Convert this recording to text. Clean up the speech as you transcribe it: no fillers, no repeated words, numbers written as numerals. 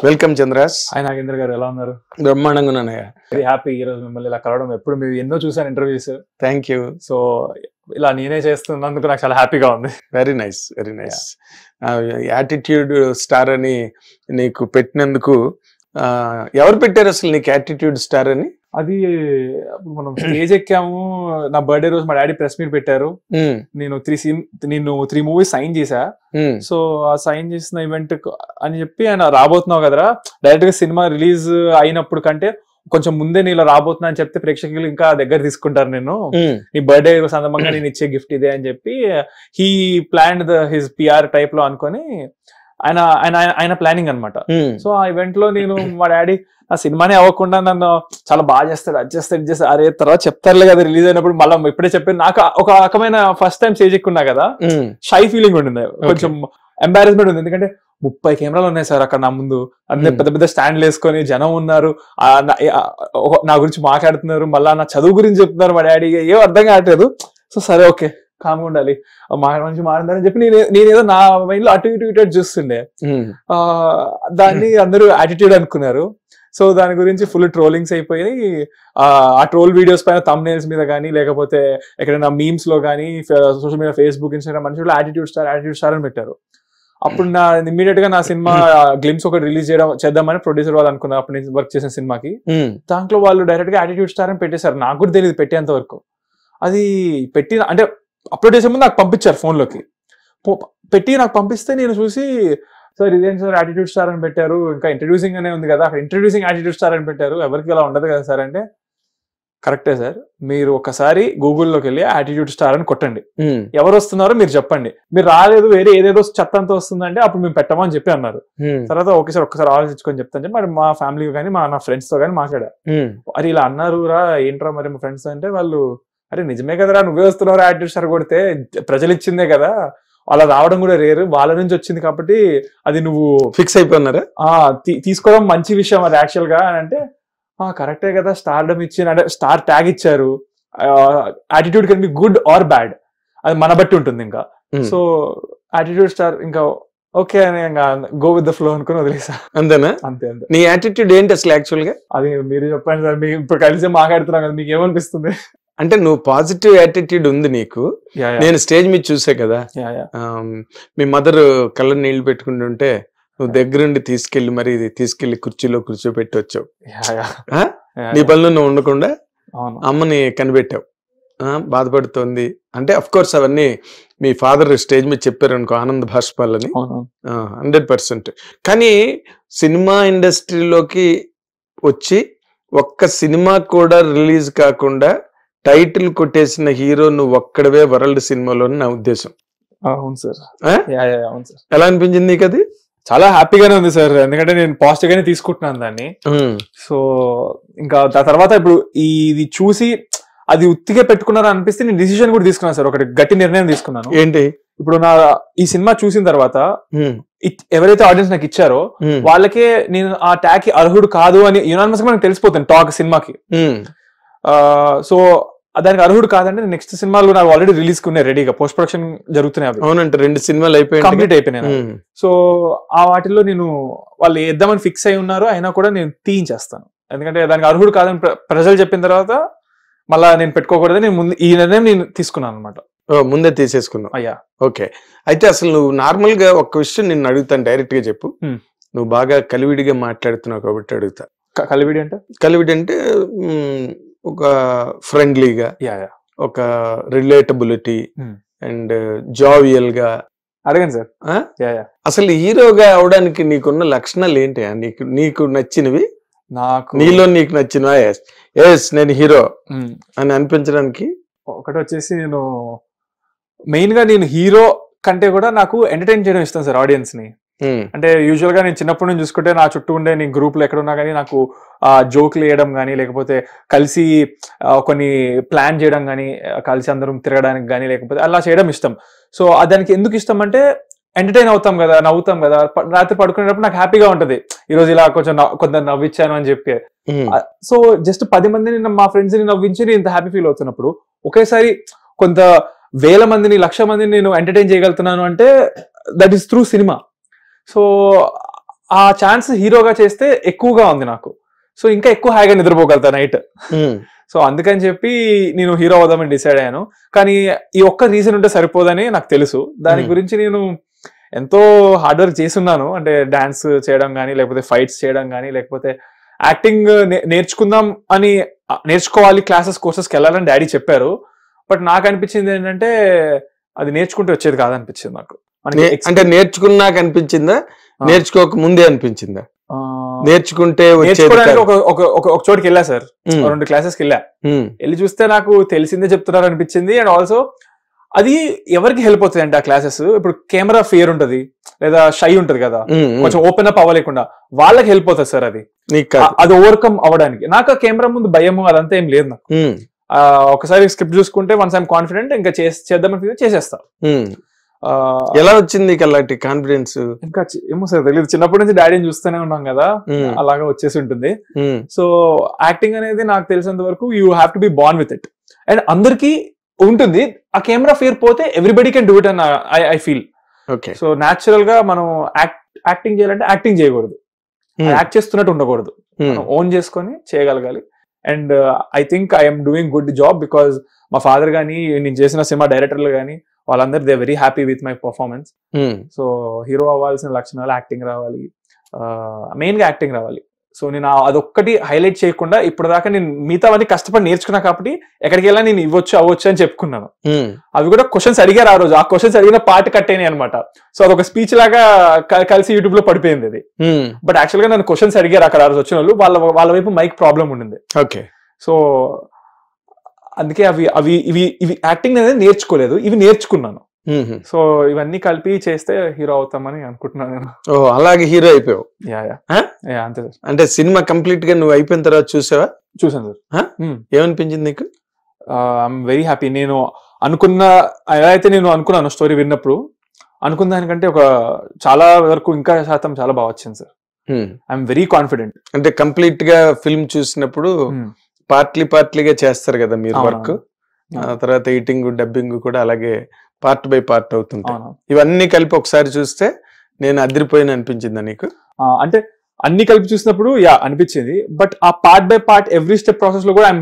Welcome Chandra's. Hi Nagendra గారు, ఎలా ఉన్నారు? బ్రహ్మాండంగా ఉన్నానయ్య. వెరీ హ్యాపీ ఈ రోజు మిమ్మల్ని ఇలా కలవడం. ఎప్పుడు మీరు ఎన్నో చూసాను ఇంటర్వ్యూస్. Thank you. సో ఇలా నేనే చేస్తున్నందుకు నాకు చాలా హ్యాపీగా ఉంది. Very nice, very nice. Attitude star అని నీకు పెట్టినందుకు ఎవరు పెట్టారు అసలు నీకు యాటిట్యూడ్ స్టార్ అని? అది మనం స్టేజ్ ఎక్కాము, నా బర్త్డే రోజు మా డాడీ ప్రెస్ మీట్ పెట్టారు. నేను 3 మూవీస్ సైన్ చేశా. సో ఆ సైన్ చేసిన ఈవెంట్ అని చెప్పి ఆయన రాబోతున్నావు కదరా, డైరెక్ట్ గా సినిమా రిలీజ్ అయినప్పుడు కంటే కొంచెం ముందే నేను ఇలా రాబోతున్నా అని చెప్తే ప్రేక్షకులు ఇంకా దగ్గర తీసుకుంటారు. నేను నీ బర్త్డే సందర్భంగా నేను ఇచ్చే గిఫ్ట్ ఇదే అని చెప్పి he planned his PR type లో అనుకొని ఆయన ప్లానింగ్ అనమాట. సో ఆ ఈవెంట్ లో నేను మా డాడీ ఆ సినిమానే అవ్వకుండా నన్ను చాలా బాగా చేస్తాడు, అది చేస్తాడు, ఇది చేస్తాడు, అరే తర్వాత చెప్తారులే కదా రిలీజ్ అయినప్పుడు మళ్ళీ ఇప్పుడే చెప్పాను. నాకు ఒక రకమైన ఫస్ట్ టైం స్టేజ్ ఎక్కున్నా కదా, షై ఫీలింగ్ ఉండింది, కొంచెం ఎంబారెస్మెంట్ ఉంది. ఎందుకంటే 30 కెమెరాలు ఉన్నాయి సార్ అక్కడ నా ముందు, అన్ని పెద్ద పెద్ద స్టాండ్లు వేసుకొని జనం ఉన్నారు, నా గురించి మాట్లాడుతున్నారు, మళ్ళా నా చదువు గురించి చెప్తున్నారు మా డాడీ, ఏం అర్థం కావట్లేదు. సో సరే ఓకే కామ్గా ఉండాలి, మంచి మాట్లాడాలని చెప్పి నేనేదో నా మైండ్ లో అటు ఇటు చూస్తుండే. దాన్ని అందరూ యాటిట్యూడ్ అనుకున్నారు. సో దాని గురించి ఫుల్ ట్రోలింగ్స్ అయిపోయి ఆ ట్రోల్ వీడియోస్ పైన థంబ్నెయిల్స్ మీద కానీ లేకపోతే ఎక్కడైనా మీమ్స్ లో కానీ సోషల్ మీడియా ఫేస్బుక్ ఇన్స్టాగ్రామ్ మనుషులు యాటిట్యూడ్ స్టార్ అని పెట్టారు. అప్పుడు నా ఇమ్మీడియట్ గా నా సినిమా గ్లిమ్స్ ఒకటి రిలీజ్ చేద్దామని ప్రొడ్యూసర్ వాళ్ళు అనుకున్నారు. అప్పుడు నేను వర్క్ చేసిన సినిమాకి దాంట్లో వాళ్ళు డైరెక్ట్ గా యాటిట్యూడ్ స్టార్ అని పెట్టేశారు. నాకు కూడా తెలియదు పెట్టేంత వరకు. అది పెట్టి అంటే అప్లోడ్ చేసే ముందు నాకు పంపించారు ఫోన్ లోకి, పెట్టి నాకు పంపిస్తే నేను చూసి సార్ ఇదేంటి సార్ యాటిట్యూడ్ స్టార్ అని పెట్టారు, ఇంకా ఇంట్రడ్యూసింగ్ అనే ఉంది కదా, అక్కడ ఇంట్రడ్యూసింగ్ యాటిట్యూడ్ స్టార్ అని పెట్టారు, ఎవరికి అలా ఉండదు కదా సార్ అంటే, కరెక్టే సార్, మీరు ఒకసారి గూగుల్లోకి వెళ్ళి యాటిట్యూడ్ స్టార్ అని కొట్టండి, ఎవరు వస్తున్నారో మీరు చెప్పండి, మీరు రాలేదు వేరే ఏదేదో చెత్త అంతా వస్తుందంటే అప్పుడు మేము పెట్టమని చెప్పి అన్నారు. తర్వాత ఓకే సార్ ఒక్కసారి ఆలోచించుకొని చెప్తాను మరి మా ఫ్యామిలీ కానీ నా ఫ్రెండ్స్ తో కానీ మాట్లాడా. అరే ఇలా అన్నారు రా ఏంట్రా మరి మా ఫ్రెండ్స్ అంటే, వాళ్ళు అరే నిజమే కదరా నువ్వే వస్తున్నావు యాటిట్యూడ్ స్టార్ కొడితే, ప్రజలు ఇచ్చిందే కదా, అలా రావడం కూడా రేరు, వాళ్ళ నుంచి వచ్చింది కాబట్టి అది నువ్వు ఫిక్స్ అయిపోయినారా, తీసుకోవడం మంచి విషయం అది యాక్చువల్ గా అంటే, కరెక్టే కదా స్టార్డమ్ ఇచ్చిన అంటే స్టార్ ట్యాగ్ ఇచ్చారు, attitude can be good or bad, అది మన బట్టి ఉంటుంది. ఇంకా సో యాటిట్యూడ్ స్టార్ ఇంకా ఓకే అని ఇంకా గో విత్ ద ఫ్లో అనుకుని వదిలేసా. అంతేనా? అంతే. నీ యాటిట్యూడ్ ఏంటి అసలు యాక్చువల్ గా? అది మీరు చెప్పండి సార్, మీకు ఇప్పుడు కలిసి మాట్లాడుతున్నాం కదా, మీకు ఏమనిపిస్తుంది? అంటే నువ్వు పాజిటివ్ యాటిట్యూడ్ ఉంది నీకు. నేను స్టేజ్ మీద చూసే కదా, మీ మదర్ కళ్ళ నీళ్లు పెట్టుకుంటుంటే నువ్వు దగ్గరుండి తీసుకెళ్లి కుర్చీలో కూర్చోబెట్టి వచ్చావు. నీ పనులు నువ్వు ఉండకుండా అమ్మని కనిపెట్టావు, బాధపడుతోంది అంటే. అఫ్ కోర్స్ అవన్నీ మీ ఫాదర్ స్టేజ్ మీద చెప్పారు అనుకో, ఆనంద భాష్పాలని 100%. కానీ సినిమా ఇండస్ట్రీలోకి వచ్చి ఒక్క సినిమా కూడా రిలీజ్ కాకుండా టైటిల్ కొట్టేసిన హీరో నువ్వు ఒక్కడవే వరల్డ్ సినిమాలో నా ఉద్దేశం. అవును సార్. అవును సార్. ఎలా అనిపించింది నీకు? అది చాలా హ్యాపీగానే ఉంది సార్, ఎందుకంటే నేను పాజిటివ్ గానే తీసుకుంటున్నాను దాన్ని. సో ఇంకా దాని తర్వాత ఇప్పుడు ఇది చూసి అది ఉత్తిగా పెట్టుకున్నారా అనిపిస్తే నేను డిసిషన్ కూడా తీసుకున్నాను సార్, ఒకటి గట్టి నిర్ణయం తీసుకున్నాను. ఏంటి? ఇప్పుడు ఈ సినిమా చూసిన తర్వాత ఎవరైతే ఆడియన్స్ నాకు ఇచ్చారో వాళ్ళకే నేను ఆ ట్యాగ్ కి అర్హుడు కాదు అని యునానిమస్ గా మనకు తెలిసిపోతుంది టాక్ సినిమాకి. సో దానికి అర్హుడు కాదంటే నెక్స్ట్ సినిమాలు నాకు ఆల్రెడీ రిలీజ్ ఉన్నాయి రెడీగా, పోస్ట్ ప్రొడక్షన్ జరుగుతున్నాయి. అవునంటే 2 సినిమాలు కంప్లీట్ అయిపోయినాయి. సో ఆ వాటిల్లో నేను వాళ్ళు వేద్దామని ఫిక్స్ అయి ఉన్నారు, అయినా కూడా నేను తీయించేస్తాను. ఎందుకంటే దానికి అర్హుడు కాదని ప్రజలు చెప్పిన తర్వాత మళ్ళా నేను పెట్టుకోకూడదు, నేను ముందు ఈ నిర్ణయం నేను తీసుకున్నాను అనమాట. ముందే తీసేసుకున్నావు. అయ్యా ఓకే. అయితే అసలు నువ్వు నార్మల్ గా ఒక్క విషయం నిన్ను అడుగుతాను, డైరెక్ట్ గా చెప్పు. నువ్వు బాగా కలివిడిగా మాట్లాడుతున్నావు కాబట్టి అడుగుతా. కలివిడి అంటే ఒక ఫ్రెండ్లీగా, ఒక రిలేటబిలిటీ అండ్ జావియల్ గా అడగండి సార్. అసలు హీరోగా అవడానికి నీకున్న లక్షణాలు ఏంటి? నీకు నచ్చినవి, నీలో నీకు నచ్చినవా? ఎస్ నేను హీరో అని అనిపించడానికి. ఒకటి వచ్చేసి నేను మెయిన్ గా నేను హీరో కంటే కూడా నాకు ఎంటర్టైన్ చేయడం ఇష్టం సార్ ఆడియన్స్ ని. అంటే యూజువల్ గా నేను చిన్నప్పటి నుంచి చూసుకుంటే నా చుట్టూ ఉండే నేను గ్రూప్ లో ఎక్కడున్నా కానీ నాకు జోక్లు వేయడం కానీ లేకపోతే కలిసి కొన్ని ప్లాన్ చేయడం కానీ కలిసి అందరం తిరగడానికి కానీ లేకపోతే అలా చేయడం ఇష్టం. సో దానికి ఎందుకు ఇష్టం అంటే ఎంటర్టైన్ అవుతాం కదా, నవ్వుతాం కదా, రాత్రి పడుకునేటప్పుడు నాకు హ్యాపీగా ఉంటది, ఈరోజు ఇలా కొంత నవ్వించాను అని చెప్పి. సో జస్ట్ 10 మందిని మా ఫ్రెండ్స్ ని నవ్వించి నేను ఇంత హ్యాపీ ఫీల్ అవుతున్నప్పుడు ఒకేసారి కొంత వేల మందిని 1,00,000 మందిని నేను ఎంటర్టైన్ చేయగలుగుతున్నాను అంటే that is through cinema. So ఆ ఛాన్స్ హీరోగా చేస్తే ఎక్కువగా ఉంది నాకు. సో ఇంకా ఎక్కువ హాయిగా నిద్రపోగలుగుతా నైట్. సో అందుకని చెప్పి నేను హీరో అవుదామని డిసైడ్ అయ్యాను. కానీ ఈ ఒక్క రీజన్ ఉంటే సరిపోదని నాకు తెలుసు. దాని గురించి నేను ఎంతో హార్డ్ వర్క్ చేస్తున్నాను. అంటే డాన్స్ చేయడం కానీ, లేకపోతే ఫైట్స్ చేయడం కానీ, లేకపోతే యాక్టింగ్ నేర్చుకుందాం అని, నేర్చుకోవాలి క్లాసెస్ కోర్సెస్కి వెళ్ళాలని డాడీ చెప్పారు. బట్ నాకు అనిపించింది ఏంటంటే అది నేర్చుకుంటే వచ్చేది కాదనిపించింది నాకు. అంటే నేర్చుకున్నాక అనిపించిందా, నేర్చుకోక ముందే అనిపించిందా? నేర్చుకుంటే నేర్చుకోవడానికి ఒక చోటుకి వెళ్ళా సార్, 2 క్లాసెస్కి వెళ్ళి చూస్తే నాకు తెలిసిందే చెప్తున్నారు అనిపించింది. అండ్ ఆల్సో అది ఎవరికి హెల్ప్ అవుతుంది అంటే ఆ క్లాసెస్, ఇప్పుడు కెమెరా ఫియర్ ఉంటది లేదా షై ఉంటది కదా, కొంచెం ఓపెన్ అప్ అవ్వలేకుండా, వాళ్ళకి హెల్ప్ అవుతుంది సార్ అది ఓవర్కమ్ అవ్వడానికి. నాకు ఆ కెమెరా ముందు భయము అదంతా ఏం లేదు నాకు. ఒకసారి స్క్రిప్ట్ చూసుకుంటే వన్స్ ఐఎమ్ కాన్ఫిడెంట్, ఇంకా చేద్దామని చేసేస్తా. ఎలా వచ్చింది అలాంటి కాన్ఫిడెన్స్? ఇంకా ఏమో సార్ తెలియదు, చిన్నప్పటి నుంచి డాడీని చూస్తూనే ఉన్నాం కదా, అలాగా వచ్చేసి ఉంటుంది. సో యాక్టింగ్ అనేది నాకు తెలిసినంత వరకు you have to be born with it. And అందరికి ఉంటుంది ఆ కెమెరా ఫియర్ పోతే ఎవ్రీబడి కెన్ డూ ఇట్ అని ఐ ఫీల్. సో న్యాచురల్ గా మనం యాక్టింగ్ చేయాలంటే యాక్టింగ్ చేయకూడదు, యాక్ట్ చేస్తున్నట్టు ఉండకూడదు, ఓన్ చేసుకొని చేయగలగాలి. And I think I'm doing good job because మా ఫాదర్ గానీ, నేను చేసిన సినిమా డైరెక్టర్లు కానీ, వాళ్ళందరూ they very happy with my performance. So hero అవ్వాల్సిన లక్షణాలు యాక్టింగ్ రావాలి, మెయిన్ గా యాక్టింగ్ రావాలి. సో నేను అదొక్కటి హైలైట్ చేయకుండా ఇప్పటిదాకా నేను మిగతావన్నీ కష్టపడి నేర్చుకున్నా కాబట్టి ఎక్కడికి వెళ్ళా నేను ఇవ్వచ్చు అవ్వచ్చు అని చెప్పుకున్నాను. అవి కూడా క్వశ్చన్స్ అడిగారు ఆ రోజు, ఆ క్వశ్చన్స్ అడిగిన పార్ట్ కట్ అయినాయి అనమాట. సో అదొక స్పీచ్ లాగా కలిసి యూట్యూబ్ లో పడిపోయింది అది. బట్ యాక్చువల్ గా నన్ను క్వశ్చన్స్ అడిగారు అక్కడ ఆ రోజు వచ్చిన వాళ్ళు, వాళ్ళ వైపు మైక్ ప్రాబ్లం ఉండింది. ఓకే. సో అందుకే ఇవి యాక్టింగ్ అనేది నేర్చుకోలేదు, ఇవి నేర్చుకున్నాను. సో ఇవన్నీ కలిపి చేస్తే హీరో అవుతామని అనుకుంటున్నాను నేను. అలాగే హీరో అయిపోయావు? అంతే సార్. అంటే సినిమా కంప్లీట్ గా నువ్వు అయిపోయిన తర్వాత చూసావా? చూసాను సార్. ఏమనిపించింది నీకు? I'm very happy. నేను ఎలా అయితే నేను అనుకున్నాను స్టోరీ విన్నప్పుడు, అనుకున్న దానికంటే చాలా వరకు ఇంకా శాతం చాలా బాగా వచ్చింది సార్. I'm very confident. అంటే కంప్లీట్ గా ఫిల్మ్ చూసినప్పుడు పార్ట్లీగా చేస్తారు కదా మీరు వర్క్, తర్వాత ఎడిటింగ్ డబ్బింగ్ కూడా అలాగే పార్ట్ బై పార్ట్ అవుతుంటాయి. ఇవన్నీ కలిపి ఒకసారి చూస్తే నేను అదిరిపోయిన అనిపించిందా నీకు? అంటే అన్ని కలిపి చూసినప్పుడు అనిపించింది. బట్ ఆ part by part every step process లో కూడా ఐఎమ్